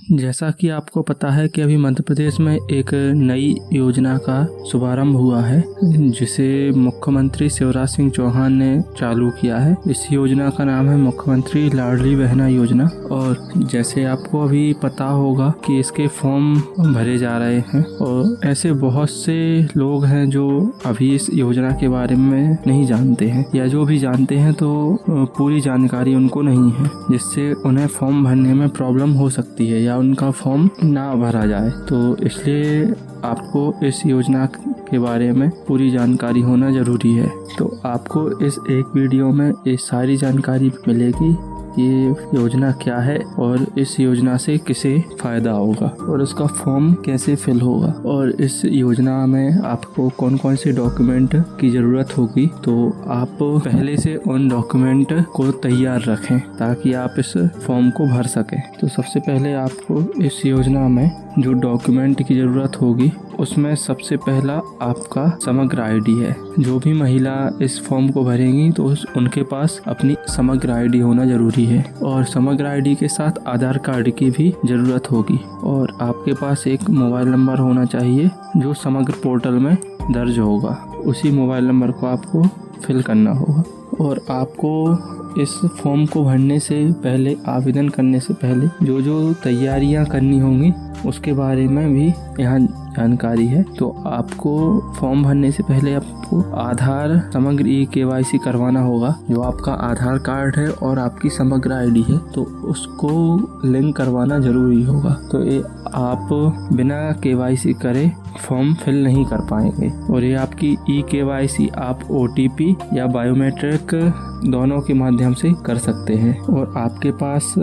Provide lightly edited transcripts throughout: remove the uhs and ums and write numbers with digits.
जैसा कि आपको पता है कि अभी मध्य प्रदेश में एक नई योजना का शुभारंभ हुआ है जिसे मुख्यमंत्री शिवराज सिंह चौहान ने चालू किया है। इस योजना का नाम है मुख्यमंत्री लाडली बहना योजना। और जैसे आपको अभी पता होगा कि इसके फॉर्म भरे जा रहे हैं और ऐसे बहुत से लोग हैं जो अभी इस योजना के बारे में नहीं जानते हैं या जो भी जानते हैं तो पूरी जानकारी उनको नहीं है, जिससे उन्हें फॉर्म भरने में प्रॉब्लम हो सकती है या उनका फॉर्म ना भरा जाए। तो इसलिए आपको इस योजना के बारे में पूरी जानकारी होना जरूरी है। तो आपको इस एक वीडियो में ये सारी जानकारी मिलेगी, ये योजना क्या है और इस योजना से किसे फायदा होगा और उसका फॉर्म कैसे फिल होगा और इस योजना में आपको कौन कौन से डॉक्यूमेंट की ज़रूरत होगी। तो आप पहले से उन डॉक्यूमेंट को तैयार रखें ताकि आप इस फॉर्म को भर सकें। तो सबसे पहले आपको इस योजना में जो डॉक्यूमेंट की ज़रूरत होगी उसमें सबसे पहला आपका समग्र आईडी है। जो भी महिला इस फॉर्म को भरेंगी तो उनके पास अपनी समग्र आईडी होना जरूरी है और समग्र आईडी के साथ आधार कार्ड की भी ज़रूरत होगी और आपके पास एक मोबाइल नंबर होना चाहिए जो समग्र पोर्टल में दर्ज होगा। उसी मोबाइल नंबर को आपको फिल करना होगा और आपको इस फॉर्म को भरने से पहले, आवेदन करने से पहले जो जो तैयारियां करनी होंगी उसके बारे में भी यहाँ जानकारी है। तो आपको फॉर्म भरने से पहले आपको आधार समग्र KYC करवाना होगा। जो आपका आधार कार्ड है और आपकी समग्र आईडी है तो उसको लिंक करवाना जरूरी होगा। तो ये आप बिना KYC करे फॉर्म फिल नहीं कर पाएंगे और ये आपकी KYC आप OTP या बायोमेट्रिक दोनों के माध्यम से कर सकते हैं। और आपके पास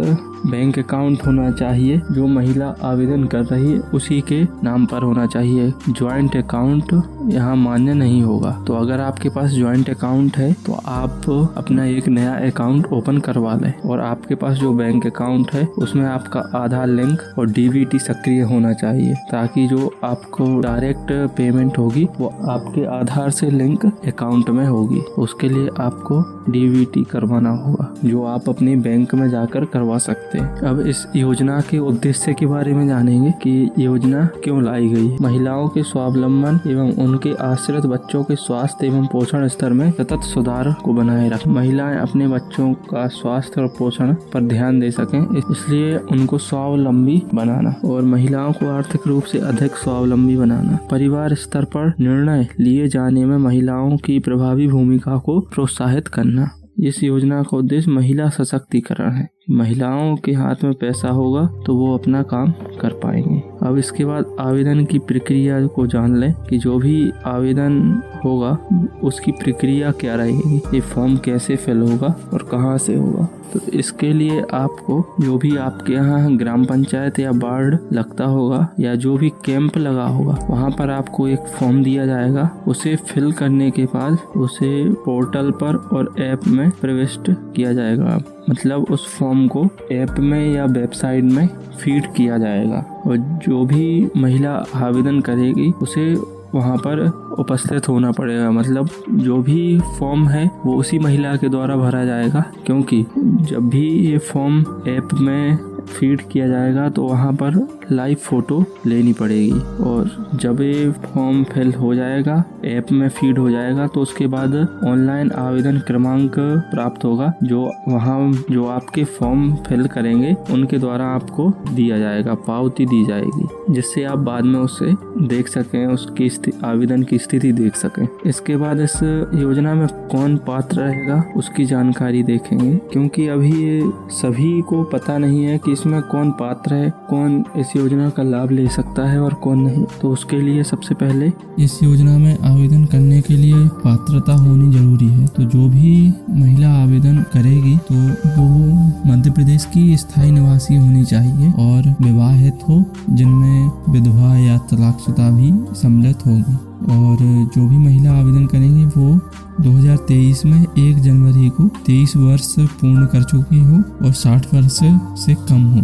बैंक अकाउंट होना चाहिए, जो महिला आवेदन कर रही है उसी के नाम पर होना चाहिए। ज्वाइंट अकाउंट यहाँ मान्य नहीं होगा। तो अगर आपके पास ज्वाइंट अकाउंट है तो आप अपना एक नया अकाउंट ओपन करवा लें और आपके पास जो बैंक अकाउंट है उसमें आपका आधार लिंक और DBT सक्रिय होना चाहिए ताकि जो आपको डायरेक्ट पेमेंट होगी वो आपके आधार से लिंक अकाउंट में होगी। उसके लिए आपको DBT करवाना होगा जो आप अपने बैंक में जाकर करवा सकते हैं। अब इस योजना के उद्देश्य के बारे में जानेंगे कि योजना क्यों लाई गई। महिलाओं के स्वावलंबन एवं उनके आश्रित बच्चों के स्वास्थ्य एवं पोषण स्तर में सतत सुधार को बनाए रखें। महिलाएं अपने बच्चों का स्वास्थ्य और पोषण पर ध्यान दे सकें, इसलिए उनको स्वावलंबी बनाना और महिलाओं को आर्थिक रूप से अधिक स्वावलंबी बनाना। परिवार स्तर पर निर्णय लिए जाने में महिलाओं की प्रभावी भूमिका को प्रोत्साहित करना। इस योजना का उद्देश्य महिला सशक्तिकरण है। महिलाओं के हाथ में पैसा होगा तो वो अपना काम कर पाएंगे। अब इसके बाद आवेदन की प्रक्रिया को जान लें कि जो भी आवेदन होगा उसकी प्रक्रिया क्या रहेगी, ये फॉर्म कैसे फिल होगा और कहाँ से होगा। तो इसके लिए आपको जो भी आपके यहाँ ग्राम पंचायत या वार्ड लगता होगा या जो भी कैंप लगा होगा वहाँ पर आपको एक फॉर्म दिया जाएगा। उसे फिल करने के बाद उसे पोर्टल पर और ऐप में प्रविष्ट किया जाएगा, मतलब उस फॉर्म को ऐप में या वेबसाइट में फीड किया जाएगा और जो भी महिला आवेदन करेगी उसे वहाँ पर उपस्थित होना पड़ेगा। मतलब जो भी फॉर्म है वो उसी महिला के द्वारा भरा जाएगा, क्योंकि जब भी ये फॉर्म ऐप में फीड किया जाएगा तो वहाँ पर लाइव फोटो लेनी पड़ेगी और जब ये फॉर्म फिल हो जाएगा, ऐप में फीड हो जाएगा तो उसके बाद ऑनलाइन आवेदन क्रमांक प्राप्त होगा जो वहाँ जो आपके फॉर्म फिल करेंगे उनके द्वारा आपको दिया जाएगा, पावती दी जाएगी, जिससे आप बाद में उसे देख सकें, उसकी आवेदन की स्थिति देख सकें। इसके बाद इस योजना में कौन पात्र रहेगा उसकी जानकारी देखेंगे, क्योंकि अभी ये सभी को पता नहीं है कि इसमें कौन पात्र है, कौन इस योजना का लाभ ले सकता है और कौन नहीं। तो उसके लिए सबसे पहले इस योजना में आवेदन करने के लिए पात्रता होनी जरूरी है। तो जो भी महिला आवेदन करेगी तो वो मध्य प्रदेश की स्थायी निवासी होनी चाहिए और विवाहित हो, जिनमें विधवा या तलाकशुदा भी सम्मिलित होगी। और जो भी महिला आवेदन करेंगी वो 2023 में 1 जनवरी को 23 वर्ष पूर्ण कर चुकी हो और 60 वर्ष से कम हो।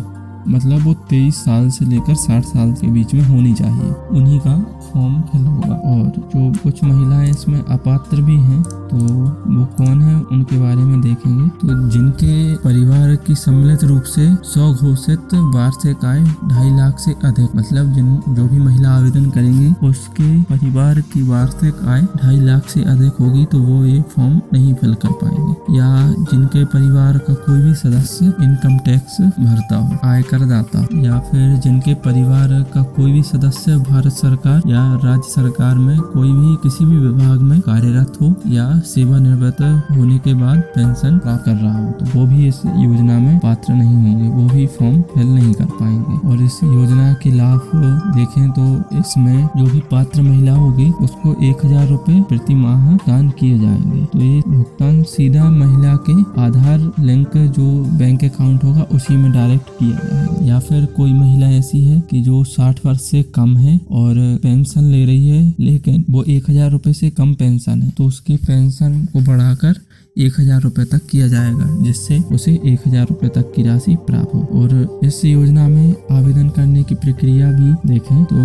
मतलब वो 23 साल से लेकर 60 साल के बीच में होनी चाहिए, उन्हीं का फॉर्म फिल होगा। और जो कुछ महिलाएं इसमें अपात्र भी हैं तो वो कौन है उनके बारे में देखेंगे। तो जिनके परिवार की सम्मिलित रूप से स्वघोषित वार्षिक आय 2.5 लाख से अधिक, मतलब जो भी महिला आवेदन करेंगी उसके परिवार की वार्षिक आय 2.5 लाख से अधिक होगी तो वो ये फॉर्म नहीं फिल कर पाएंगे। या जिनके परिवार का कोई भी सदस्य इनकम टैक्स भरता हो, आयकर दाता, या फिर जिनके परिवार का कोई भी सदस्य भारत सरकार या राज्य सरकार में कोई भी किसी भी विभाग में कार्यरत हो या सेवानिवृत्त होने के बाद पेंशन प्राप्त कर रहा हो, तो वो भी इस योजना में पात्र नहीं होंगे, वो भी फॉर्म फिल नहीं कर पाएंगे। और इस योजना के लाभ देखें तो इसमें जो भी पात्र महिला होगी उसको 1000 रुपए प्रति माह भुगतान किए जाएंगे। तो ये भुगतान सीधा महिला के आधार लिंक जो बैंक अकाउंट होगा उसी में डायरेक्ट किया जाएगा। या फिर कोई महिला ऐसी है कि जो 60 वर्ष से कम है और पेंशन ले रही है लेकिन वो 1000 रुपए से कम पेंशन है, तो उसकी पेंशन को बढ़ाकर 1000 रुपए तक किया जाएगा, जिससे उसे 1000 रुपए तक की राशि प्राप्त हो। और इस योजना में आवेदन करने की प्रक्रिया भी देखें तो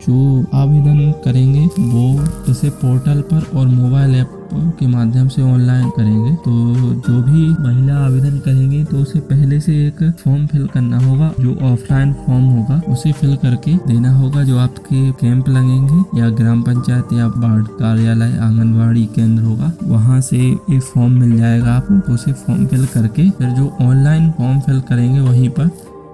जो आवेदन करेंगे वो इसे पोर्टल पर और मोबाइल ऐप के माध्यम से ऑनलाइन करेंगे। तो जो भी महिला आवेदन करेंगी तो उसे पहले से एक फॉर्म फिल करना होगा, जो ऑफलाइन फॉर्म होगा उसे फिल करके देना होगा। जो आपके कैंप लगेंगे या ग्राम पंचायत या वार्ड कार्यालय आंगनबाड़ी केंद्र होगा वहाँ से ये फॉर्म मिल जाएगा आपको, तो उसे फॉर्म फिल करके फिर जो ऑनलाइन फॉर्म फिल करेंगे वहीं पर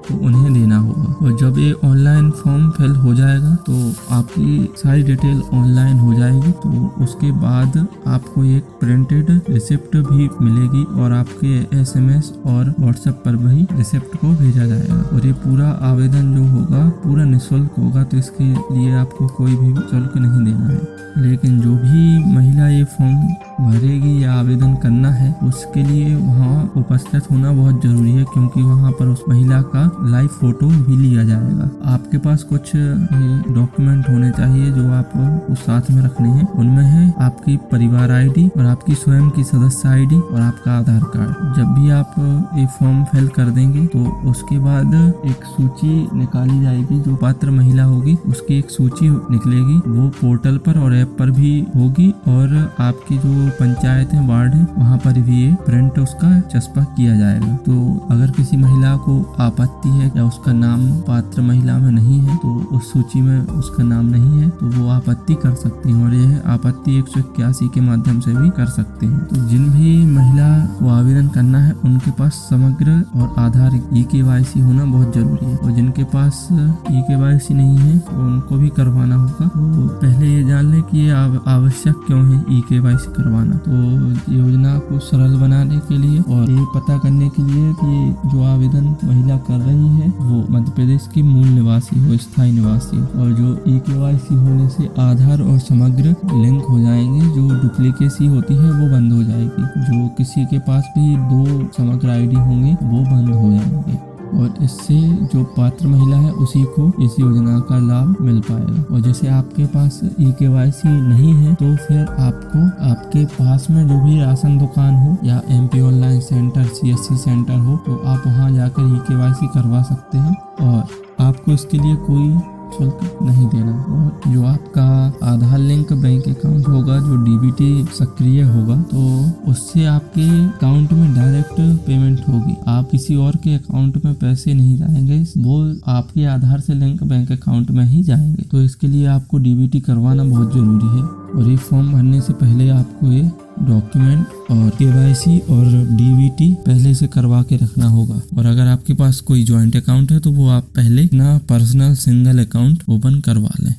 तो उन्हें देना होगा। और जब ये ऑनलाइन फॉर्म फिल हो जाएगा तो आपकी सारी डिटेल ऑनलाइन हो जाएगी, तो उसके बाद आपको एक प्रिंटेड रिसिप्ट भी मिलेगी और आपके SMS और व्हाट्सएप पर भी रिसिप्ट को भेजा जाएगा। और ये पूरा आवेदन जो होगा पूरा निःशुल्क होगा, तो इसके लिए आपको कोई भी शुल्क नहीं देना है। लेकिन जो भी महिला ये फॉर्म भरेगी या आवेदन करना है उसके लिए वहाँ उपस्थित होना बहुत जरूरी है, क्योंकि वहाँ पर उस महिला का लाइव फोटो भी लिया जाएगा। आपके पास कुछ डॉक्यूमेंट होने चाहिए जो आपको साथ में रखने हैं। उनमें है आपकी परिवार ID और आपकी स्वयं की सदस्य ID और आपका आधार कार्ड। जब भी आप ये फॉर्म फिल कर देंगे तो उसके बाद एक सूची निकाली जाएगी, जो पात्र महिला होगी उसकी एक सूची निकलेगी, वो पोर्टल पर और ऐप पर भी होगी। और आपकी जो पंचायत है, वार्ड है, वहाँ पर भी ये प्रिंट उसका चस्पा किया जाएगा। तो अगर किसी महिला को आपत्ति है या उसका नाम पात्र महिला में नहीं है, तो उस सूची में उसका नाम नहीं है, तो वो आपत्ति कर सकती है और यह आपत्ति 181 के माध्यम से भी कर सकते हैं। तो जिन भी महिला को आवेदन करना है उनके पास समग्र और आधार EKYC होना बहुत जरूरी है। और जिनके पास EKYC नहीं है तो उनको भी करवाना होगा। तो पहले ये जान लें कि ये आवश्यक क्यों है EKYC करवाना। तो योजना को सरल बनाने के लिए और ये पता करने के लिए कि जो आवेदन महिला कर रही है वो मध्य प्रदेश की मूल निवासी हो, स्थायी निवासी हो, और जो EKYC होने से आधार और समग्र लिंक हो जाएंगे, जो डुप्लीकेसी होती है वो बंद हो जाएगी, जो किसी के पास भी 2 समग्र ID होंगे वो बंद हो जाएंगे। और इससे जो पात्र महिला है उसी को इस योजना का लाभ मिल पाएगा। और जैसे आपके पास EKYC नहीं है तो फिर आपको आपके पास में जो भी राशन दुकान हो या MP online centre, CSC centre हो, तो आप वहां जाकर EKYC करवा सकते हैं और आपको इसके लिए कोई शुल्क नहीं देना। और जो आपका आधार लिंक बैंक अकाउंट होगा, जो DBT सक्रिय होगा, तो उससे आपके अकाउंट में डायरेक्ट पेमेंट होगी। आप किसी और के अकाउंट में पैसे नहीं जाएंगे, वो आपके आधार से लिंक बैंक अकाउंट में ही जाएंगे। तो इसके लिए आपको DBT करवाना बहुत जरूरी है। और ये फॉर्म भरने से पहले आपको ये डॉक्यूमेंट और KYC और DBT पहले से करवा के रखना होगा। और अगर आपके पास कोई ज्वाइंट अकाउंट है तो वो आप पहले अपना पर्सनल सिंगल अकाउंट ओपन करवा लें।